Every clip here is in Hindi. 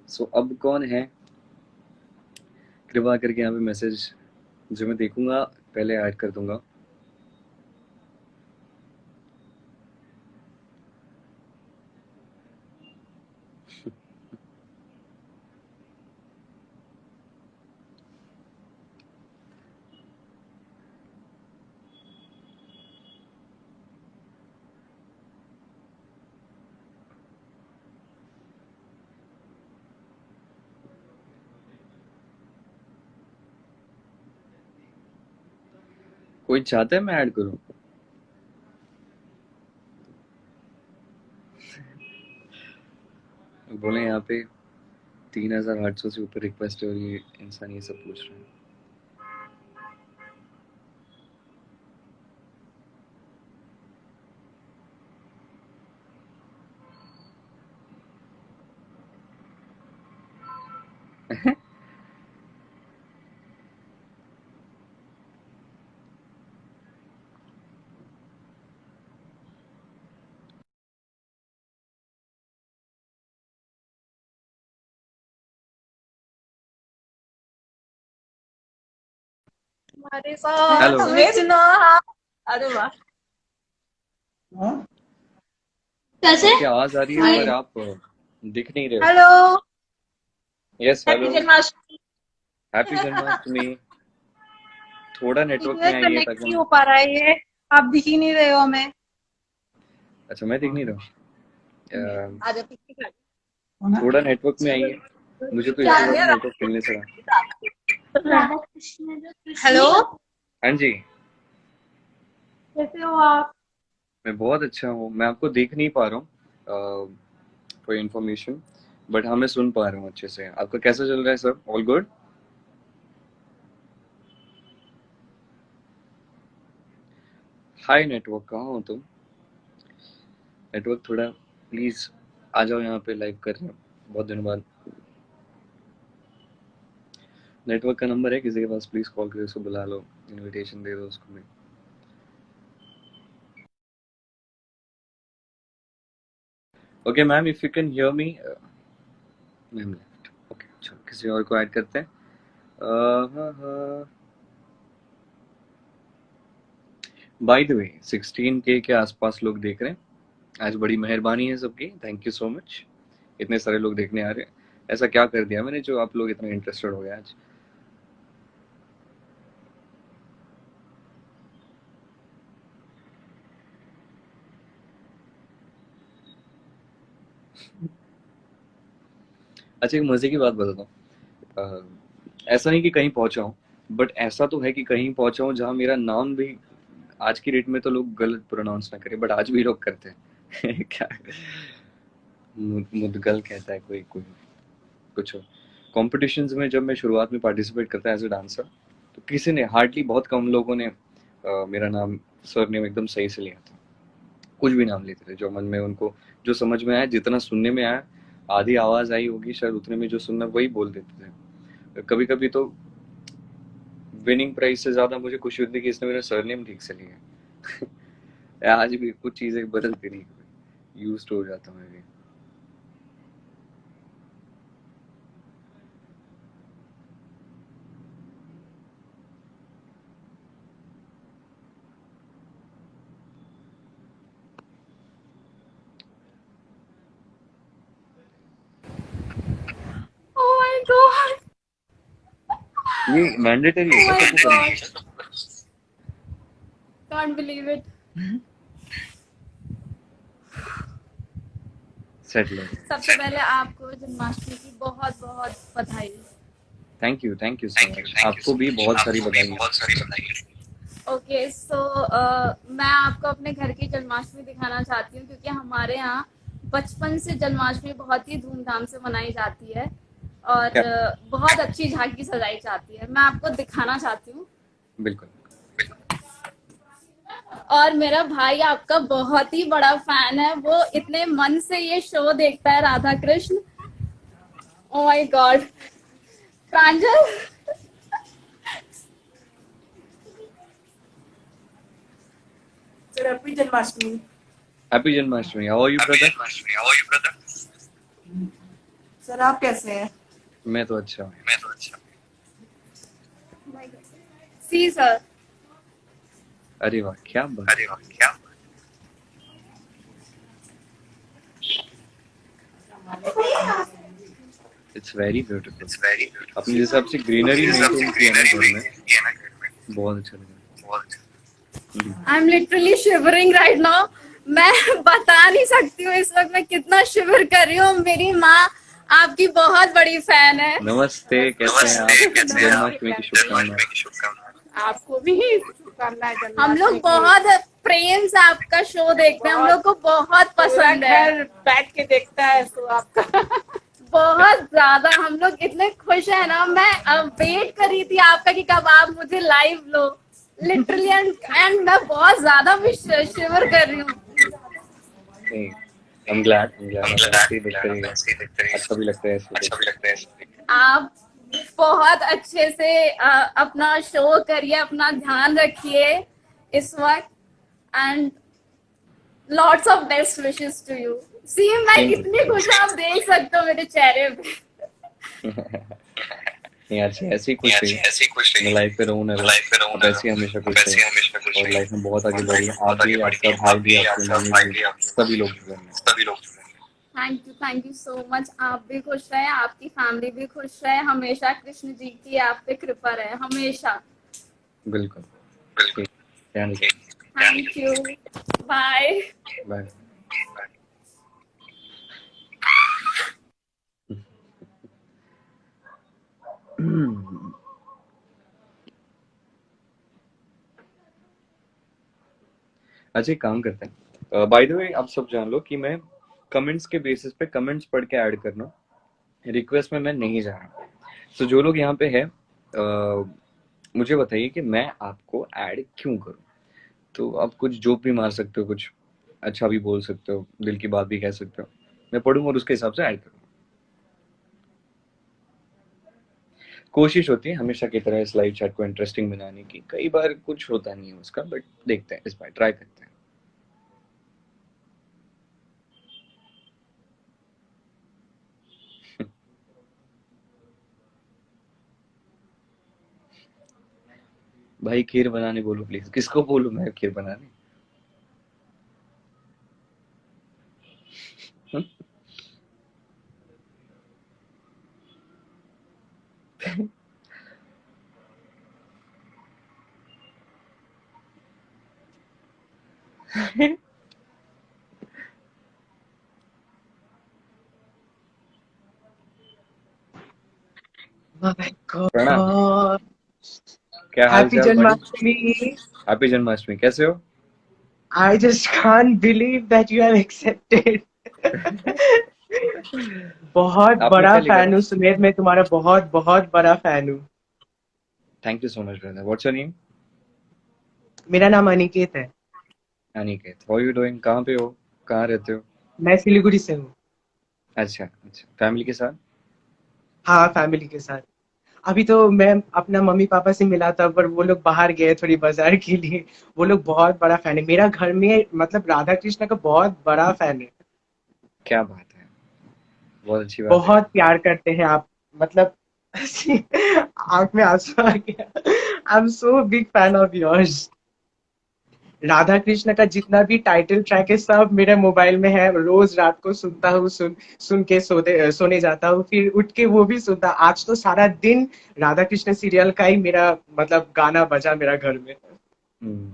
सो अब कौन है? कृपा करके यहाँ पे मैसेज जो मैं देखूंगा पहले ऐड कर दूंगा। कोई चाहता है मैं ऐड करूं? बोले यहाँ पे 3800 से ऊपर रिक्वेस्ट है और ये इंसान ये सब पूछ रहे हैं। हमारे साथ हेलो। हमें सुना। अरे वाह। कैसे? आपकी आवाज आ रही है पर आप दिख नहीं रहे हो। Hello. Yes happy hello. Janmashtami. Happy Janmashtami. थोड़ा नेटवर्क ये में आइए कनेक्ट ताकि नहीं हम। हो पा रहा है ये। आप दिख ही नहीं रहे हो हमें। अच्छा मैं दिख नहीं रहा हूँ। आ जाओ पीछे खड़े। थोड़ा नेटवर्क में आइए। मुझे तो क्या इसी हो बात गया? में नेटवर्क मिलने से रहा। राधा कृष्ण जो हेलो। हाँ जी। कैसे हो आप? मैं बहुत अच्छा हूँ। मैं आपको देख नहीं पा रहा हूँ फॉर इन्फॉर्मेशन, बट हाँ मैं सुन पा रहा हूँ अच्छे से। आपका कैसा चल रहा है sir? All good? Hi network, कहाँ हो तुम? नेटवर्क थोड़ा प्लीज आ जाओ, यहाँ पे लाइव कर रहे हैं बहुत दिनों बाद। नेटवर्क का नंबर है किसी के पास? प्लीज कॉल करके उसको बुला लो, इनविटेशन दे दो उसको भी। Okay ma'am, if you can hear me. Ma'am left. Okay चलो किसी और को ऐड करते हैं। हाँ हाँ। बाय द वे 16K के आसपास लोग देख रहे हैं आज। बड़ी मेहरबानी है सबकी, थैंक यू सो मच। इतने सारे लोग देखने आ रहे हैं। ऐसा क्या कर दिया मैंने जो आप लोग इतना इंटरेस्टेड हो गए आज? अच्छा एक मजे की बात बताता हूँ। ऐसा नहीं कि कहीं पहुंचा हूँ, बट ऐसा तो है कि कहीं पहुंचा हूँ जहाँ मेरा नाम भी आज की डेट में तो लोग गलत प्रोनाउंस ना करें, बट आज भी लोग करते हैं। क्या मुदगल कहता है कोई कोई कुछ हो। कॉम्पिटिशन्स में जब मैं शुरुआत में पार्टिसिपेट करता एज ए डांसर, तो किसी ने हार्डली बहुत कम लोगों ने मेरा नाम सर ने एकदम सही से लिया था। कुछ भी नाम लेते थे जो मन में उनको, जो समझ में आया, जितना सुनने में आया। आधी आवाज आई होगी शायद उतने में, जो सुनना वही बोल देते थे। कभी कभी तो विनिंग प्राइज से ज्यादा मुझे खुशी होती है कि इसने मेरा सरनेम ठीक से लिया। आज भी कुछ चीजें बदलती नहीं, यूज हो जाता हूँ मैं भी। Oh my God. ये मैंडेटरी है ओह क्या माय सबको करना? God. Can't believe it. Settle हो सबसे गया। पहले आपको जन्माष्टमी की बहुत बहुत बधाई। Thank you so much. आपको भी बहुत सारी बधाई। ओके सो मैं आपको अपने घर की जन्माष्टमी दिखाना चाहती हूँ क्योंकि हमारे यहाँ बचपन से जन्माष्टमी बहुत ही धूमधाम से मनाई जाती है और क्या? बहुत अच्छी झांकी सजाई जाती है। मैं आपको दिखाना चाहती हूँ। बिल्कुल। और मेरा भाई आपका बहुत ही बड़ा फैन है, वो इतने मन से ये शो देखता है Radha Krishna. Oh my god. Pranjal. Sir happy Janmashtami. Happy Janmashtami. How are you brother? Sir आप कैसे हैं? मैं तो अच्छा हूँ। See sir. अरे वाह, क्या बात है। It's very beautiful. अपने हिसाब से ग्रीनरी मेंटेन किया ना घर में, बहुत अच्छा लगा। Hmm, I am literally shivering right now. मैं बता नहीं सकती हूँ इस वक्त मैं कितना शिवर कर रही हूँ। मेरी माँ आपकी बहुत बड़ी फैन है। नमस्ते, कैसे हैं आप? जन्माष्टमी की शुभकामनाएं। आपको भी शुभकामनाएं हम जन्माष्टमी लोग की। बहुत प्रेम से आपका शो देखते हैं, हम लोग को बहुत पूरा पसंद है। घर बैठ के देखता है शो आपका। बहुत ज्यादा हम लोग इतने खुश है ना। मैं वेट कर रही थी आपका कि कब आप मुझे लाइव लो, लिटरली। एंड मैं बहुत ज्यादा भी शिवर कर रही हूँ। नहीं, I'm glad आप ऐसे ही देखते रहिए। अच्छा भी लगता है ऐसे देख के। आप बहुत अच्छे से अपना शो करिए, अपना ध्यान रखिए इस वक्त। And lots of best wishes to you. See मैं थैंक कितनी यू। खुश हूँ, आप देख सकते हो मेरे चेहरे पे। नहीं, ऐसे ही खुश रहिए। मैं लाइफ पे रहूँ ना रहूँ, आप ऐसे ही हमेशा खुश रहिए और लाइफ में बहुत आगे बढ़िए। आप भी, आपका भाई भी, आपकी मम्मी भी, सभी लोग जीवन में। Thank you so much. आप भी खुश रहे, आपकी फैमिली भी खुश रहे, हमेशा कृष्ण जी की आप पे कृपा रहे हमेशा। बिल्कुल। ठीक, ध्यान रखिए। Thank you. बाय। बाय। अच्छा, एक काम करते हैं। बाय द वे, आप सब जान लो कि मैं कमेंट्स के बेसिस पे कमेंट्स पढ़ के ऐड करना, रिक्वेस्ट में मैं नहीं जा रहा। तो जो लोग यहाँ पे है, मुझे बताइए कि मैं आपको ऐड क्यों करूँ। तो आप कुछ जोक भी मार सकते हो, कुछ अच्छा भी बोल सकते हो, दिल की बात भी कह सकते हो। मैं पढ़ूंगा और उसके हिसाब से ऐड करूँगा। कोशिश होती है हमेशा की तरह इस लाइव चैट को इंटरेस्टिंग बनाने की। कई बार कुछ होता नहीं है उसका, बट देखते हैं, इस बार ट्राई करते हैं। भाई खीर बनाने बोलो प्लीज। किसको बोलूं मैं खीर बनाने? My प्रणाम। God. क्या हाल Happy चाल बड़ी? Janmashtami. हैप्पी जन्माष्टमी, कैसे हो? I just can't believe that you have accepted. बहुत आपने बड़ा क्या लिखा फैन था? हूँ सुमेर, मैं तुम्हारा बहुत बहुत बड़ा फैन हूँ। Thank you so much brother. What's your name? मेरा नाम अनिकेत है। अनिकेत। How you doing? कहाँ पे हो? कहाँ रहते हो? मैं सिलीगुड़ी से हूँ। अच्छा अच्छा, फैमिली के साथ? हाँ, फैमिली के साथ। अभी तो मैं अपना मम्मी पापा से मिला था, पर वो लोग बाहर गए थोड़ी बाजार के लिए। वो लोग बहुत बड़ा फैन है मेरा। घर में मतलब राधा कृष्ण का बहुत बड़ा फैन है। क्या बात है, बहुत अच्छी बात है। बहुत प्यार करते हैं आप। मतलब आंख में आंसू आ गया। आई am so big fan of yours. Radha Krishna का जितना भी टाइटल ट्रैक है सब मेरे मोबाइल में है। रोज रात को सुनता हूँ, सुन के सोने जाता हूँ, फिर उठ के वो भी सुनता। आज तो सारा दिन राधा कृष्ण सीरियल का ही मेरा मतलब गाना बजा मेरा घर में। Hmm,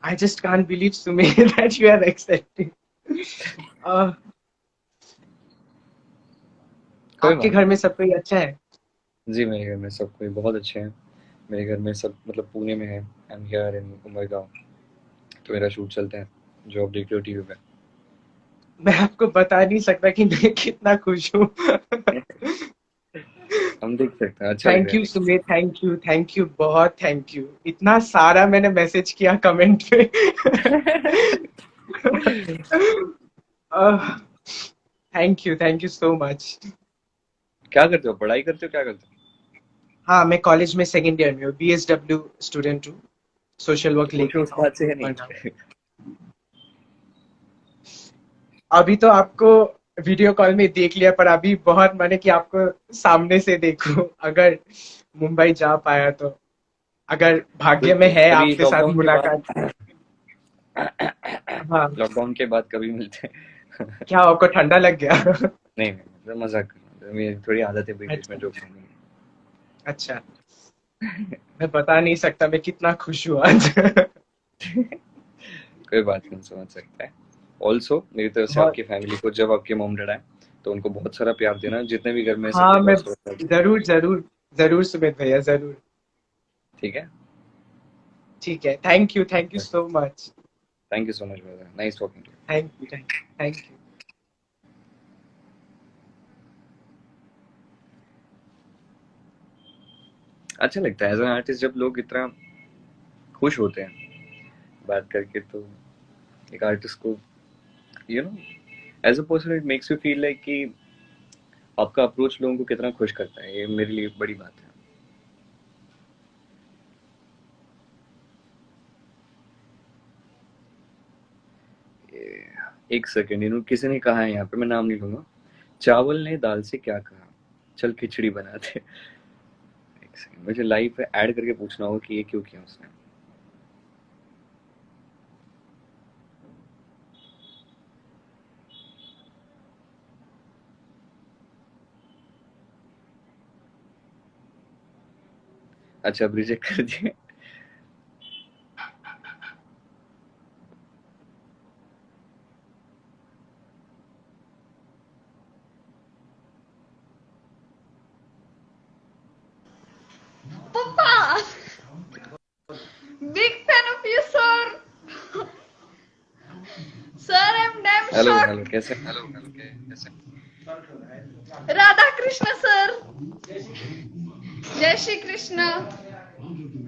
I just can't believe Sumer that you have accepted. कोई आपके बात घर में नहीं। सब कोई अच्छा है? जी, मेरे घर में सब कोई बहुत अच्छे हैं। मेरे घर में सब मतलब पुणे में है। I am here in Umargaon. तो मेरा शूट चलता है, जो आप देख रहे हो टीवी पे। मैं आपको बता नहीं सकता कि मैं कितना खुश हूँ। हम देख सकते हैं, अच्छा लग थैंक रहा है यू देख सुमित, थैंक यू, बहुत थैंक यू। इतना सारा मैंने मैसेज किया कमेंट पे। के। Thank you so much. क्या करते हो, पढ़ाई करते हो, क्या करते हो? हाँ, मैं कॉलेज में सेकेंड ईयर में हूँ, बीएसडब्ल्यू स्टूडेंट हूँ, सोशल वर्क पूछो लेके। उस बात से है वरना नहीं। अभी तो आपको वीडियो कॉल में देख लिया, पर अभी बहुत मन है कि आपको सामने से देखूं, अगर मुंबई जा पाया तो, अगर भाग्य में है कभी आपके साथ लॉकडाउन के बाद मुलाकात। हाँ, लॉकडाउन के बाद कभी मिलते हैं। क्या आपको ठंडा लग गया? नहीं नहीं, मतलब मजाक कर रहा हूँ, मेरी थोड़ी आदत है बीच बीच में जोक करने की। अच्छा, मैं बता नहीं सकता मैं कितना खुश हूँ आज। कोई बात नहीं, समझ सकता है। ऑल्सो मेरी तरफ से बहुत। आपकी फैमिली को, जब आपके मॉम डैड आए तो उनको बहुत सारा प्यार देना, जितने भी घर में हाँ, सकते मैं बस होता है। जरूर जरूर जरूर सुमित भैया, जरूर। ठीक है, ठीक है, thank you so much. Thank you so much brother, nice talking to you. Thank you. अच्छा लगता है एज एन आर्टिस्ट जब लोग इतना खुश होते हैं बात करके, तो एक आर्टिस्ट को you know as a person it makes you feel like कि आपका अप्रोच लोगों को कितना खुश करता है। ये मेरे लिए बड़ी बात है। एक सेकेंड, इन्होंने किसी ने कहा है यहाँ पे, मैं नाम नहीं लूंगा, चावल ने दाल से क्या कहा, चल खिचड़ी बनाते। एक सेकेंड, मुझे लाइव पे ऐड करके पूछना होगा कि ये क्यों किया उसने। अच्छा, अब रिजेक्ट कर दिए। Papa, big fan of you, sir. Sir, I'm damn hello shocked. Hello, कैसे? हेलो हेलो, कैसे? Radha Krishna, sir. जय श्री कृष्ण.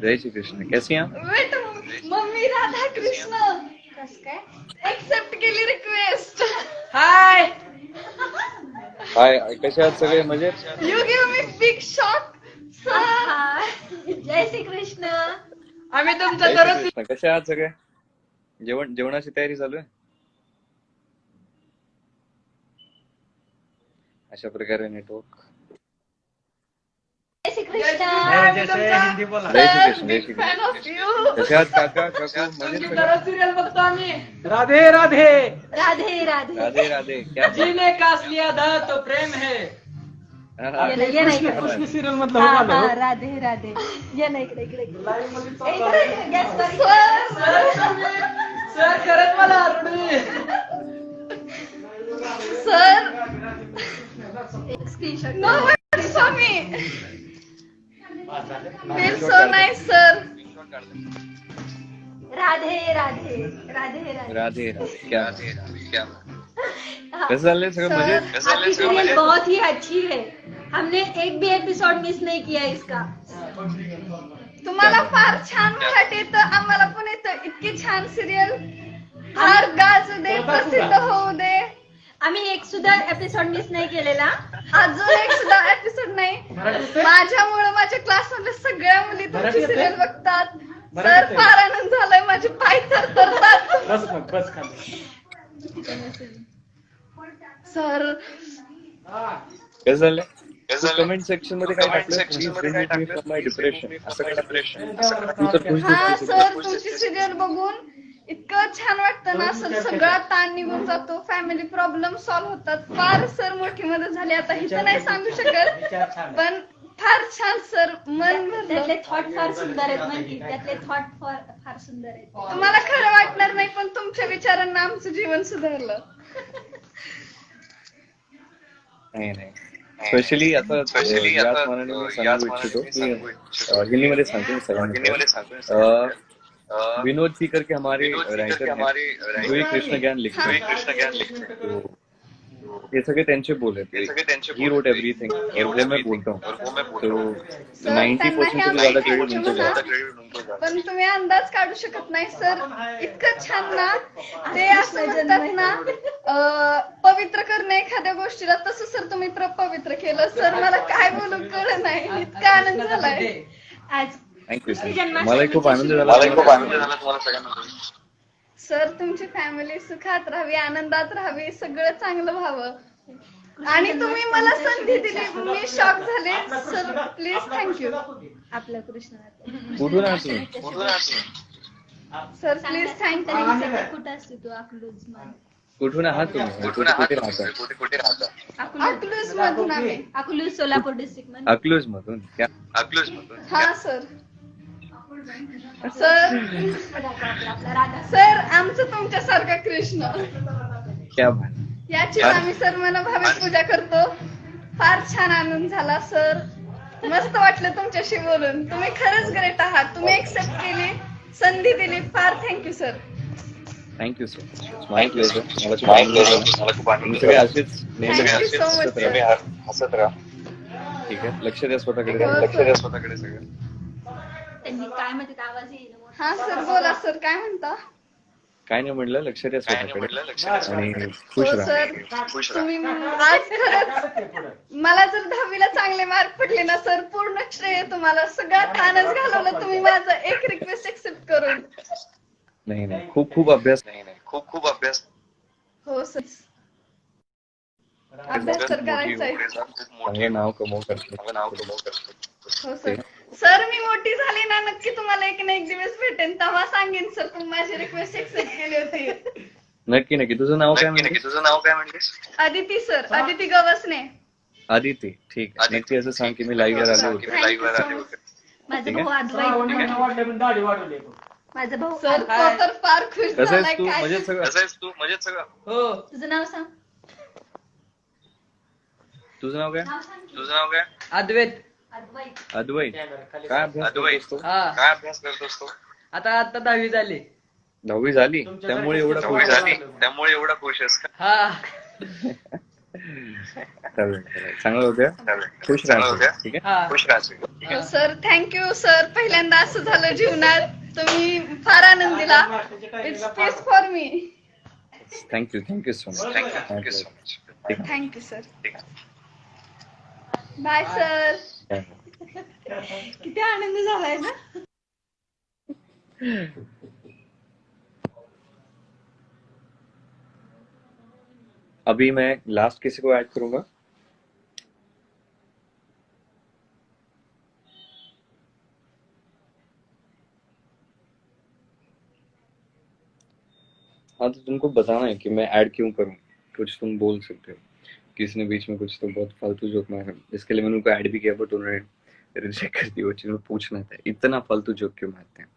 जय श्री कृष्ण, कैसी हैं आप? Wait, mummy Radha Krishna. कस काय? एक्सेप्ट केली रिक्वेस्ट. हाय. हाय, कसे आहात सगळे? मजेत? You give me big shock. Sir. जय श्री कृष्ण. आम्ही जय तुमचं श्री दररोज कृष्ण, कसे आहात सगळे? जेवणाची तयारी चालू आहे? अशा प्रकारे नेटवर्क। जय श्री कृष्ण. आम्ही तुमचा जय श्री कृष्ण, जय Shri fan Krishna. Of you. कसे आहात काका काकू? मजेत सगळे? दररोज सिरियल बघतो आम्ही. राधे राधे। राधे राधे. राधे राधे, क्या? जीने का असली आधार तो प्रेम है. हाँ, ये नहीं, ये नहीं. कृष्ण सीरियल मधलं हाँ, होगा हाँ, राधे राधे. ये नाही इकडे इकडे Yes, sorry. सर खरंच मला रुडवी. Sir. Screenshot. No words for me. Feel so nice, sir. Radhe Radhe Radhe Radhe. Radhe Radhe, क्या? क्या? हाँ. कसं चाललंय सगळं? मजेत? आपकी सीरियल बहुत ही अच्छी है. हमने एक भी एपिसोड मिस नहीं किया इसका. तुम्हाला फार छान मराठी येतं, आम्हाला पण येतं. इतकी छान सिरियल. फार गाजू दे, प्रसिद्ध होऊ दे. आम्ही एक सुद्धा एपिसोड मिस नाही केलेला. अजून एक सुद्धा एपिसोड नाही. माझ्यामुळे माझ्या क्लासमधल्या सगळ्या मुली तुमची सिरियल बघतात. सर, फार आनंद झालाय. माझे पाय थरथरतात. बस मग, बस खाली. सर, कसं चाललंय? कमेंट सेक्शन मध्ये काय टाकलं? माय डिप्रेशन, असं काय डिप्रेशन? तू तर खुश हा दिसतेस. सर, तुमची सिरियल बघून इतकं छान वाटतं ना सर. सगळा ताण निघून जातो. फॅमिली प्रॉब्लेम सॉल्व्ह होतात. फार सर मोठी मदत झाली. आता इथं नाही सांगू शकत, पण फार छान सर. मन भरलं. त्यातले थॉट फार सुंदर आहेत माहिती. त्यातले थॉट फार सुंदर आहेत. तुम्हाला खरं वाटणार नाही, पण तुमच्या विचारांना आमचं जीवन सुधारलं. नाही नाही, स्पेशली आता याच मनाने मी सांगू इच्छितो की हिंदीमध्ये सांगतो मी सगळ्यांना. विनोद सी करके हमारे राइटर हैं, जो ये कृष्ण ज्ञान लिखते हैं, तो ये सगळे त्यांचे बोल आहेत. ही रोट एवरीथिंग, एवढे मैं बोलता हूँ, तो 90% से ज्यादा क्रेडिट उनको जाता है. पण तुम्ही अंदाज काढू शकत नाही सर. इतकं छान ना ते. असं म्हणतात ना, पवित्र करणं एखाद्या गोष्टीला, तसं सर तुम्ही पवित्र केलं. सर, मला काय बोलू कळलं नाही. इतका आनंद झालाय आज थँक्यू. मलाही खूप आनंद झाला. सर. तुमची फॅमिली सुखात राहावी, आनंदात राहावी, सगळं चांगलं व्हावं. आणि तुम्ही मला संधी दिली, मी शॉक झाले सर. Please thank you. आपल्या कृष्णाला कुठून आहात तुम्ही? Sir please thank you. कुठं असते तू अकलूज मध्ये? कुठून आहात तुम्ही? कुठे राहता? अकलूज मधून आम्ही. अकलूज सोलापूर डिस्ट्रिक्ट मध्ये. अकलूज मधून क्या? हा सर. सर सर आमचं तुमच्यासारखा कृष्ण क्या बात. याची आम्ही सर मनभावे पूजा करतो. फार छान आनंद झाला सर. मस्त वाटलं तुमच्याशी बोलून. तुम्ही खरंच ग्रेट आहात. तुम्ही एक्सेप्ट केली, संधी दिली. फार thank you sir. Thank you so much. My pleasure. मला खूप आनंद सगळे असेच Thank you so much, sir. हसत राहा. ठीक आहे. लक्ष द्या स्वतःकडे. हो, sir. सगळं. त्यांनी काय म्हणतात आवाज येईल. हा सर बोला सर. काय म्हणता? काय नाही म्हणलं, लक्ष द्या स्वतःकडे आणि खुश हो राहा. सर. तुम्ही आज खरंच मला जर 10वीला चांगले मार्क पडले ना सर, पूर्ण श्रेय तुम्हाला. सगळा ताणच घालवलं तुम्ही माझं एक रिक्वेस्ट एक्सेप्ट करून. नाही खूप अभ्यास. हो सर. अभ्यास तर करायचा आहे. चांगलं नाव कमवू करतो. हो सर. सर मी मोठी झाली ना, नक्की तुम्हाला एक ना एक दिवस भेटेन, तेव्हा सांगेन सर तुम्ही माझी रिक्वेस्ट एक्सेप्ट केली होती. नक्की. तुझं नाव काय म्हणतेस? अदिती सर. अदिती गवसने. आदिती. ठीक आहे. नक्की असं सांग की मी लाईव्ह आलो होतो. माझा ठीक आहे. भाऊ अद्वैत. माझा भाऊ सर तो तर फार खुश कसं झालाय. आहेस तू? काय मजेत सगळं? हो. तुझं नाव सांग. तुझं नाव काय? नाव सांग. अद्वैत. अद्वैत. अद्वैत. काय अभ्यास करतोस तू? हा. आता 10वी झाली. 10वी झाली, त्यामुळे एवढा खुश आहेस. हा. चालेल. चांगलं होत्या. खुश राहा. ठीक आहे. हा. Sir thank you sir. पहिल्यांदा असं झालं जीवनात. तुम्ही फार आनंद दिला. It's peace for me. Thank you so much. Thank you sir. Bye sir. किती आनंद झालाय ना. अभी मैं लास्ट किसी को ऐड करूंगा. हाँ तो तुमको बताना है कि मैं ऐड क्यों करूं. कुछ तुम बोल सकते हो. किसी ने बीच में कुछ तो बहुत फालतू जोक मारा, इसके लिए मैंने उनको ऐड भी किया, बट उन्होंने रिजेक्ट कर दी. वो चीज में पूछना था, इतना फालतू जोक क्यों मारते हैं.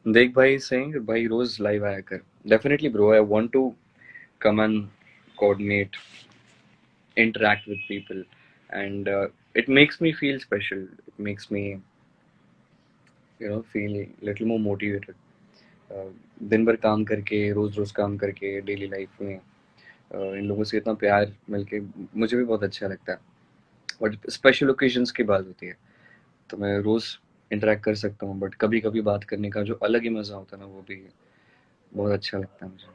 देख भाई सिंह भाई रोज लाइव आया कर. Definitely bro, I want to come and coordinate, interact with people, and it makes me feel special. It makes me feel little more motivated. दिन भर काम करके, रोज काम करके डेली लाइफ में इन लोगों से इतना प्यार मिलके मुझे भी बहुत अच्छा लगता है. बट स्पेशल ओकेजन्स की बात होती है तो मैं रोज इंटरेक्ट कर सकता हूँ, बट कभी कभी बात करने का जो अलग ही मजा होता है ना, वो भी बहुत अच्छा लगता है मुझे.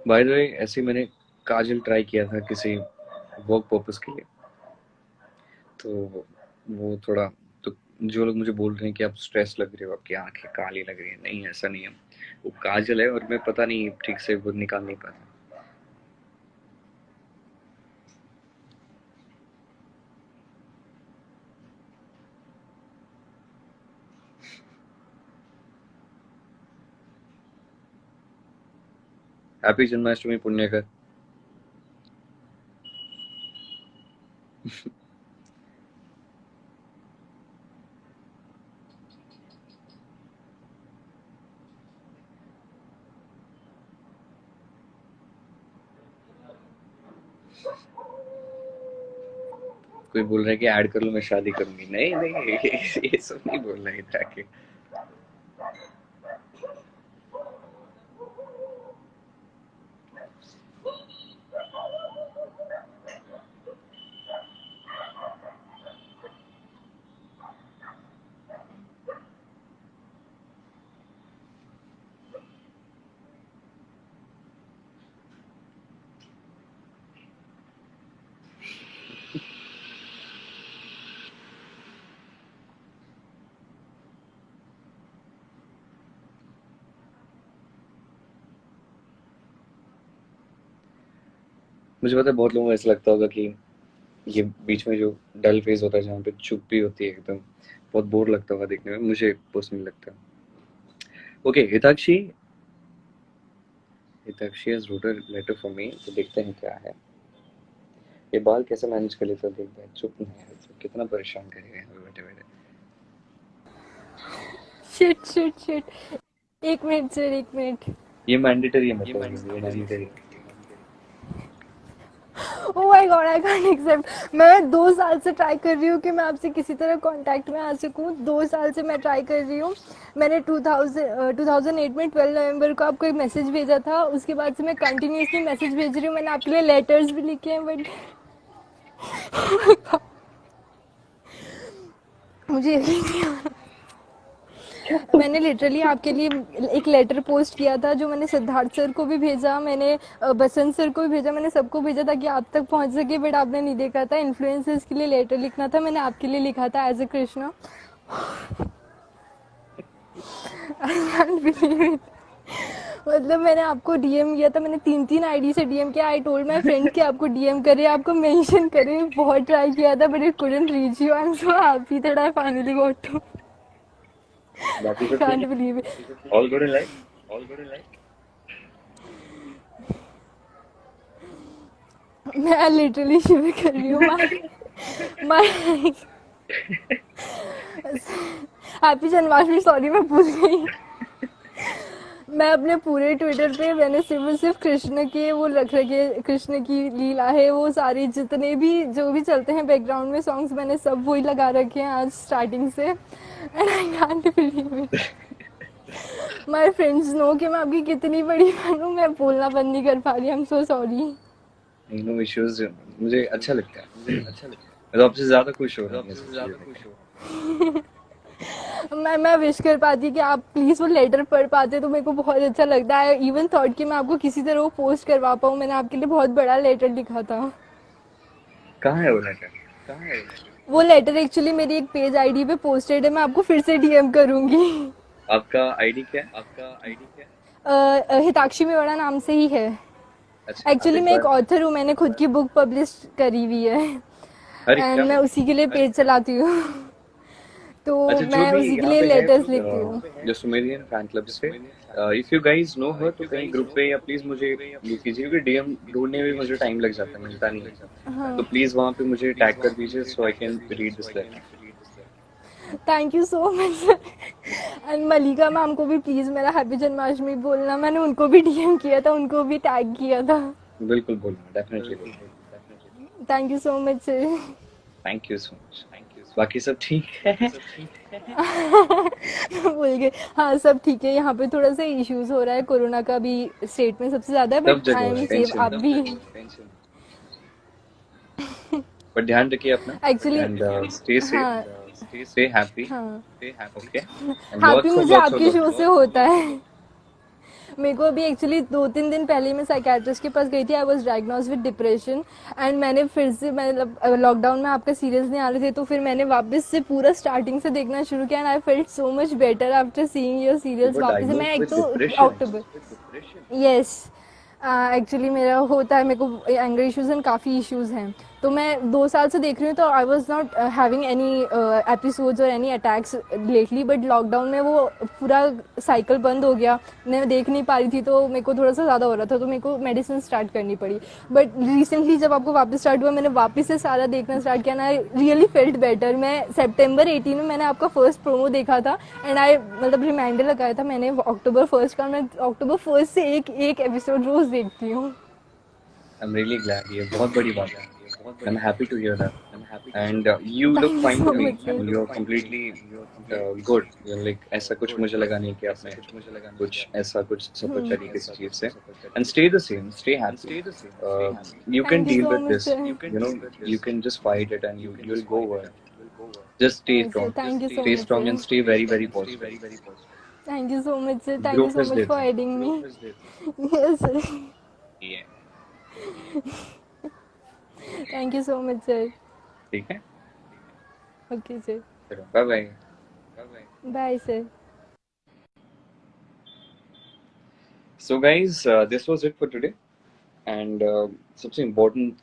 बाय द वे, ऐसे मैंने काजल ट्राई किया था किसी वर्क पर्पस के लिए, तो वो थोड़ा, तो जो लोग मुझे बोल रहे हैं कि आप स्ट्रेस लग रहे हो, आपकी आंखें काली लग रही है, नहीं ऐसा नहीं है, वो काजल है और मैं पता नहीं ठीक से वो निकाल नहीं पाता. हैप्पी जन्माष्टमी पुण्यकर. कोई बोल रहा है कि ऐड कर लो, मैं शादी करूंगी. नहीं ये सब नहीं बोल रहा है इधर आके. मुझे पता है बहुत लोगों को ऐसा लगता होगा कि ये बीच में जो डल फेज होता है जहाँ पे चुप भी होती है एकदम, बहुत बोर लगता होगा देखने में, मुझे पर्सनली लगता है। Okay, Hitakshi has wrote a letter for me, तो देखते हैं क्या है। ये बाल कैसे मैनेज कर लेता है, देखते हैं। चुप नहीं है तो कितना परेशान करेगा यहाँ पे बैठे बैठे। शिट। एक मिनट सर, एक मिनट। ये मैंडेटरी है, मतलब ये मैंडेटरी है। Oh my God, I can't accept. मैं 2 साल से ट्राई कर रही हूँ कि मैं आपसे किसी तरह कांटेक्ट में आ सकूँ। 2 साल से मैं ट्राई कर रही हूँ। मैंने 2008 में 12 नवंबर को आपको एक मैसेज भेजा था। उसके बाद से मैं कंटिन्यूसली मैसेज भेज रही हूँ। मैंने आपके लिए लेटर्स भी लिखे हैं, बट मुझे यकीन नहीं आ रहा। मैंने लिटरली आपके लिए एक लेटर पोस्ट किया था, जो मैंने सिद्धार्थ सर को भी भेजा, मैंने बसंत सर को भी भेजा, मैंने सबको भेजा ताकि आप तक पहुंच सके, बट आपने नहीं देखा था। इन्फ्लुएंसर्स के लिए लेटर लिखना था, मैंने आपके लिए लिखा था as a Krishna. I can't believe it. मतलब मैंने आपको डीएम किया था, मैंने 3 आईडी से डीएम किया। आई टोल्ड माय फ्रेंड्स कि आपको डीएम करे, आपको मेंशन करे, बहुत ट्राई किया था, but it couldn't reach you. I am so happy that I finally got to. बाकी I सब can't ठीक है? believe it. All good in life? All good in life? मैं लिटरली शिवर कर रही हूँ। माय हैप्पी जन्माष्टमी, सॉरी मैं भूल गई। मैं अपने पूरे ट्विटर पे मैंने सिर्फ और सिर्फ कृष्ण के वो रख रखे, कृष्ण की लीला है, वो सारे जितने भी जो भी चलते हैं बैकग्राउंड में सॉन्ग्स, मैंने सब वही लगा रखे हैं आज स्टार्टिंग से। And I can't believe it. My friends know कि मैं आपकी कितनी बड़ी फैन हूँ। मैं बोलना बंद नहीं कर पा रही। I am so sorry. No issues, मुझे अच्छा लगता है, मैं तो आपसे ज्यादा खुश हो रहा हूँ। मैं विश कर पाती कि आप प्लीज वो लेटर पढ़ पाते तो मेरे को बहुत अच्छा लगता है। इवन थॉट कि मैं आपको किसी तरह वो पोस्ट करवा पाऊँ। मैंने आपके लिए बहुत बड़ा लेटर लिखा था। कहाँ है वो लेटर? कहाँ है वो लेटर एक्चुअली मेरी एक पेज आईडी पे पोस्टेड है। मैं आपको फिर से डीएम करूंगी। आपका आईडी क्या है? आपका आईडी क्या है? हिताक्षी मेवाड़ा नाम से ही है। अच्छा, एक्चुअली मैं एक ऑथर हूँ, मैंने खुद की बुक पब्लिश करी हुई है अरे एंड क्या मैं उसी के लिए पेज चलाती हूँ। तो अच्छा, जो मैं भी उसी के यहाँ लिए पे है लेटर्स लिखती हूँ। जो सुमेरियन फैन क्लब से, इफ यू गाइज नो हर तो कहीं ग्रुप पे या प्लीज मुझे लिख कीजिए, क्योंकि डीएम ढूंढने में मुझे टाइम लग जाता है, मिलता नहीं है। हाँ, तो प्लीज वहाँ पे मुझे टैग कर दीजिए so I can read this letter. Thank you so much. And Mallika ma'am को भी प्लीज़ मेरा हैप्पी जन्माष्टमी बोलना। मैंने उनको भी डीएम किया था, उनको भी टैग किया था। बिल्कुल बोलूँगा, डेफिनेटली बोलूँगा। Thank you so much sir. Thank you so much. बाकी सब ठीक है? भूल गए। हाँ सब ठीक है। यहाँ पे थोड़ा सा इश्यूज हो रहा है, कोरोना का भी स्टेट में सबसे ज़्यादा है, सब बट आई जगह एम सेफ। टेंशन, आप भी पर ध्यान रखिए अपना एक्चुअली एंड स्टे हाँ सेफ, स्टे हैप्पी, हाँ ओके? एंड हैप्पी मुझे लॉट्स आपके शो ऑफ से होता है। मेरे को अभी एक्चुअली 2-3 दिन पहले मैं साइकेट्रिस्ट के पास गई थी। I was diagnose with depression and मैंने फिर से मतलब लॉकडाउन में आपका सीरियल्स नहीं आ रहे थे, तो फिर मैंने वापस से पूरा स्टार्टिंग से देखना शुरू किया and I felt so much better after seeing your serials. वापस से मैं एक तो अक्टूबर यस एक्चुअली मेरा होता है, मेरे को एंगर इश्यूज एंड काफ़ी इश्यूज हैं। तो मैं 2 साल से देख रही हूँ, तो I was not having any episodes और any attacks lately, but lockdown में वो पूरा साइकिल बंद हो गया, मैं देख नहीं पा रही थी, तो मेरे को थोड़ा सा ज़्यादा हो रहा था, तो मेरे को मेडिसिन स्टार्ट करनी पड़ी। बट रिसेंटली जब आपको वापस स्टार्ट हुआ, मैंने वापस से सारा देखना स्टार्ट किया, आई रियली फेल्ट बेटर। मैं September 18 में मैंने आपका फर्स्ट प्रोमो देखा था एंड आई मतलब रिमाइंडर लगाया था मैंने October 1 का। मैं October 1 से एक एपिसोड रोज देखती हूँ। आई एम रियली ग्लैड, ये बहुत बड़ी बात है। I am happy to hear that and you look fine to me, you are completely good. Like ऐसा कुछ मुझे लगा नहीं कि आपने कुछ ऐसा कुछ सफर करी किसी चीज से। And stay the same, stay happy, you can Thank you deal so with much, this, sir. you know, you can just fight it and you'll go over it. Just stay Yes, sir. strong, Thank you so stay much, strong sir. and stay very very positive. Thank you so much, sir. Thank Grow you so is much dead. for aiding me. Yes, sir. Yeah, Thank you so much, sir. ठीक है, Okay, sir. चलो bye bye. Bye, sir. So guys, this was it for today. And सबसे इम्पोर्टेंट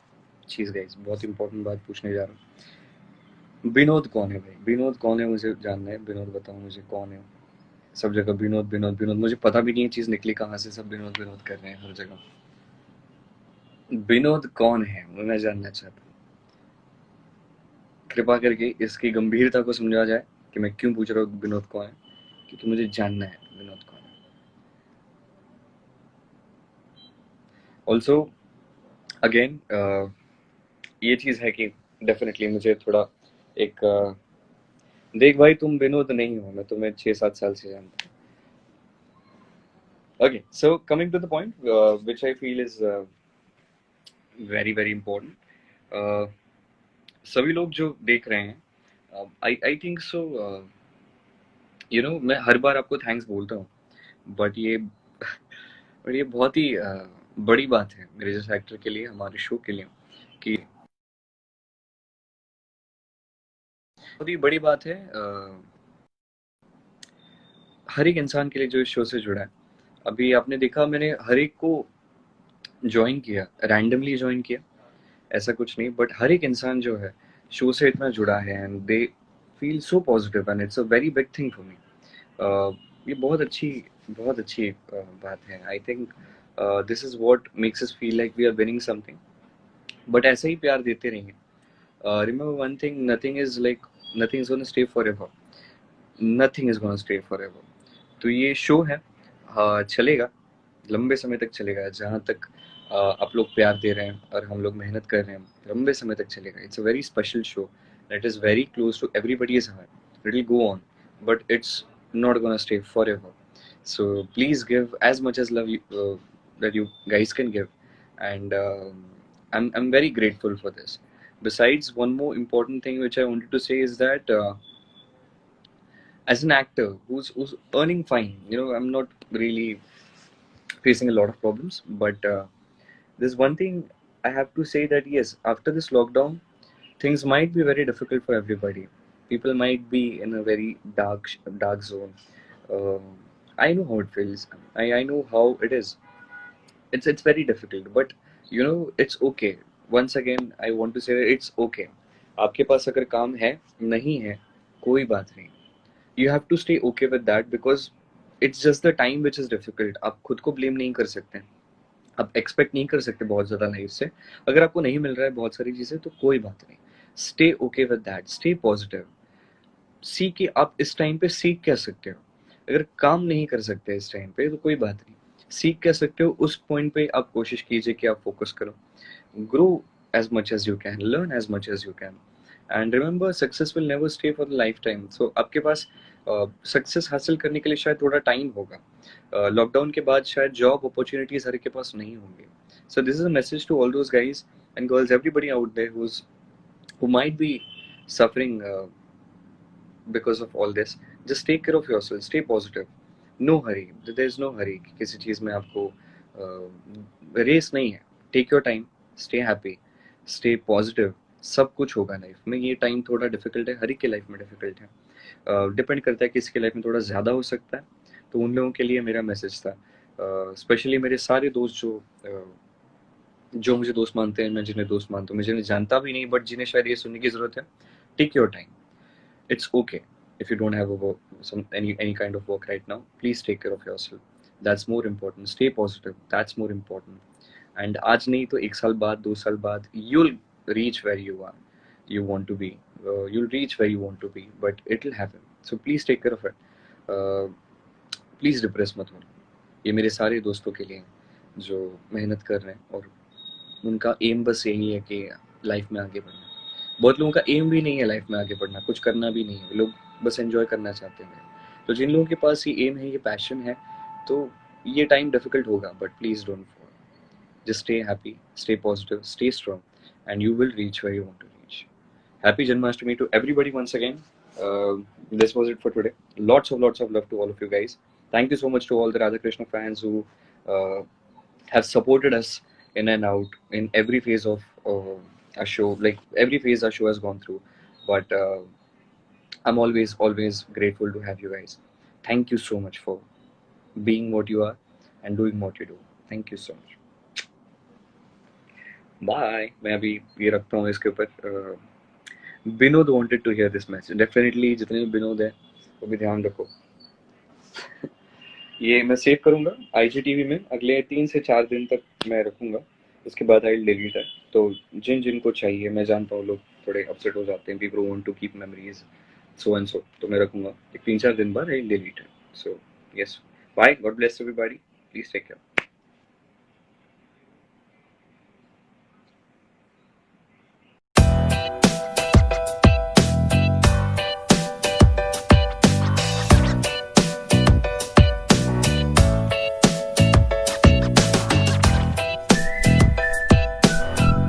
चीज़ गाइस, बहुत इम्पोर्टेंट बात पूछने जा रहा हूँ। विनोद कौन है भाई? विनोद कौन है मुझे जानना है। विनोद बताओ मुझे कौन है। सब जगह विनोद विनोद विनोद, मुझे पता भी नहीं है चीज़ निकली कहाँ से, सब विनोद विनोद कर रहे हैं हर जगह। विनोद कौन है वो मैं जानना चाहता हूँ। कृपा करके इसकी गंभीरता को समझा जाए कि मैं क्यों पूछ रहा हूँ विनोद कौन है, क्योंकि मुझे जानना है विनोद कौन है। ऑल्सो अगेन ये चीज़ है कि डेफिनेटली मुझे थोड़ा एक देख भाई, तुम विनोद नहीं हो, मैं तुम्हें 6-7 साल से जानता हूँ। Okay, so coming to the point, which I feel is very very important. Uh, सभी लोग जो देख रहे हैं, I think so, you know, मैं हर बार आपको थैंक्स बोलता हूँ, बट ये बहुत ही बड़ी बात है मेरे जैसे एक्टर के लिए, हमारे शो के लिए, कि बहुत ही बड़ी बात है हर एक इंसान के लिए जो इस शो से जुड़ा है। अभी आपने देखा, मैंने हर एक को ज्वाइन किया, रैंडमली ज्वाइन किया, ऐसा कुछ नहीं, बट हर एक इंसान जो है शो से इतना जुड़ा है and they feel so positive and it's a very big thing for me. ये बहुत अच्छी बात है। I think this is what makes us feel like we are winning something, but ऐसे ही प्यार देते रहिए। Remember one thing, nothing is gonna stay forever, nothing is gonna stay forever. तो ये शो है, चलेगा, लंबे समय तक चलेगा, जहाँ तक आप लोग प्यार दे रहे हैं और हम लोग मेहनत कर रहे हैं, लंबे समय तक चलेगा। It's a very special show that is very close to everybody's heart. It will go on, but it's not gonna stay forever. So please give as much as love that you guys can give, and I'm very grateful for this. Besides, one more important thing which I wanted to say is that as an actor who's earning fine, you know, I'm not really facing a lot of problems, but there's one thing I have to say, that yes, after this lockdown, things might be very difficult for everybody. People might be in a very dark zone. Uh, I know how it feels. I know how it is. It's very difficult, but you know it's okay. Once again, I want to say that it's okay. आपके पास अगर काम है, नहीं है, कोई बात नहीं. You have to stay okay with that, because it's just the time which is difficult. आप खुद को blame नहीं कर सकते. आप एक्सपेक्ट नहीं कर सकते बहुत ज़्यादा लाइफ से। अगर आपको नहीं मिल रहा है बहुत सारी चीज़ें, तो कोई बात नहीं। Stay okay with that, stay positive. See कि आप इस टाइम पे सीख क्या सकते हो। अगर काम नहीं कर सकते इस टाइम पे, तो कोई बात नहीं, सीख क्या सकते हो उस पॉइंट पे आप कोशिश कीजिए कि आप फोकस करो। Grow as much as you can, learn as much as you can, and remember success will never stay for the lifetime. So आपके पास सक्सेस हासिल करने के लिए शायद थोड़ा टाइम होगा। लॉकडाउन के बाद शायद जॉब अपॉर्चुनिटीज हर के पास नहीं होंगे। So this is a message to all those guys and girls, everybody out there who might be suffering because of all this. Just take care of yourself, stay positive, no hurry, there is no hurry कि किसी चीज़ में आपको रेस नहीं है। Take your time, stay happy, stay positive, सब कुछ होगा लाइफ में। ये टाइम थोड़ा डिफिकल्ट है, हर एक की लाइफ में डिफिकल्ट है, डिपेंड करता है किसी की लाइफ में थोड़ा ज़्यादा हो सकता है। तो उन लोगों के लिए मेरा मैसेज था, स्पेशली मेरे सारे दोस्त जो मुझे दोस्त मानते हैं, मैं जिन्हें दोस्त मानता हूँ, मैं जिन्हें जानता भी नहीं, बट जिन्हें शायद ये सुनने की ज़रूरत है, take your time, it's okay if you don't have any kind of work right now. Please take care of yourself, that's more important. Stay positive, that's more important. And आज नहीं तो 1 साल बाद, 2 साल बाद, you'll reach where you want to be. You'll reach where you want to be, but it'll happen. So please take care of it. Please depress मत हो। ये मेरे सारे दोस्तों के लिए जो मेहनत कर रहे हैं और उनका एम बस यही है कि लाइफ में आगे बढ़ना। बहुत लोगों का एम भी नहीं है लाइफ में आगे बढ़ना, कुछ करना भी नहीं है, लोग बस एंजॉय करना चाहते हैं। तो जिन लोगों के पास ये एम है, ये पैशन है, तो ये टाइम डिफिकल्ट होगा, but please don't fall, just stay happy, stay positive, stay strong, and you will reach where you want to reach. Happy Janmashtami to everybody once again. This was it for today. Lots of love to all of you guys. Thank you so much to all the Radha Krishna fans who have supported us in and out in every phase of a show, like every phase our show has gone through. But I'm always grateful to have you guys. Thank you so much for being what you are and doing what you do. Thank you so much. Bye. मैं अभी ये रखता हूँ इसके ऊपर। Vinod wanted to hear this message, definitely जितने भी विनोद है वो भी ध्यान रखो। ये मैं सेव करूंगा IGTV में, अगले 3 से 4 दिन तक मैं रखूंगा, उसके बाद आई डिलीट है। तो जिन जिनको चाहिए, मैं जानता हूँ लोग थोड़े अपसेट हो जाते हैं, people want to keep memories so and so, तो मैं रखूंगा 3-4 दिन बाद आई डिलीट है। So yes, bye, God bless everybody, please take care.